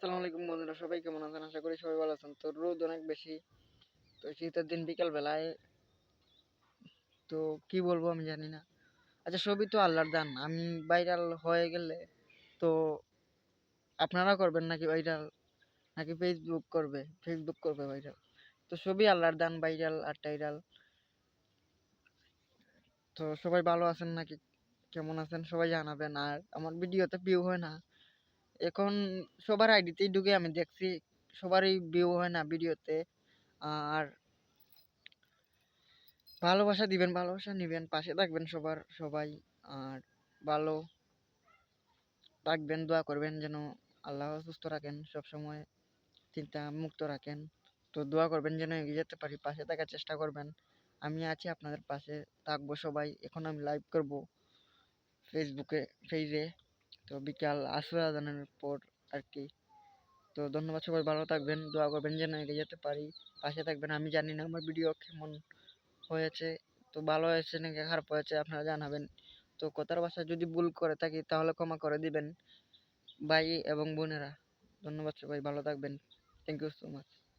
আসসালামু আলাইকুম বন্ধুরা, সবাই কেমন আছেন? আশা করি সবাই ভালো আছেন। তো রোদ অনেক বেশি, তো শীতের দিন বিকাল বেলায় তো কি বলবো আমি জানি না। আচ্ছা, সবই তো আল্লাহর দান। আমি ভাইরাল হয়ে গেলে তো আপনারা করবেন নাকি ভাইরাল, নাকি ফেসবুক করবে ভাইরাল? তো সবই আল্লাহর দান, ভাইরাল আর টাইরাল। তো সবাই ভালো আছেন নাকি, কেমন আছেন সবাই জানাবেন। আর আমার ভিডিওতে ভিউ হয় না এখন, সবার আইডিতেই ঢুকে আমি দেখছি সবারই ভিউ হয় না ভিডিওতে। আর ভালোবাসা দিবেন, ভালোবাসা নিবেন, পাশে থাকবেন সবাই। আর ভালো থাকবেন, দোয়া করবেন যেন আল্লাহ সুস্থ রাখেন, সব সময় চিন্তা মুক্ত রাখেন। তো দোয়া করবেন যেন এগিয়ে যেতে পারি, পাশে থাকার চেষ্টা করবেন। আমি আছি আপনাদের পাশে, থাকবো সবাই। এখন আমি লাইভ করব ফেসবুকে, পেজে। তো বিকাল আসর আজানের পর আর কি। তো ধন্যবাদ, সবাই ভালো থাকবেন, দোয়া করবেন যেন এগিয়ে যেতে পারি, পাশে থাকবেন। আমি জানি না আমার ভিডিও কেমন হয়েছে, তো ভালো হয়েছে নাকি খারাপ হয়েছে আপনারা জানাবেন। তো কথার ভাষায় যদি ভুল করে থাকি তাহলে ক্ষমা করে দিবেন ভাই এবং বোনেরা। ধন্যবাদ, সবাই ভালো থাকবেন। Thank you so much.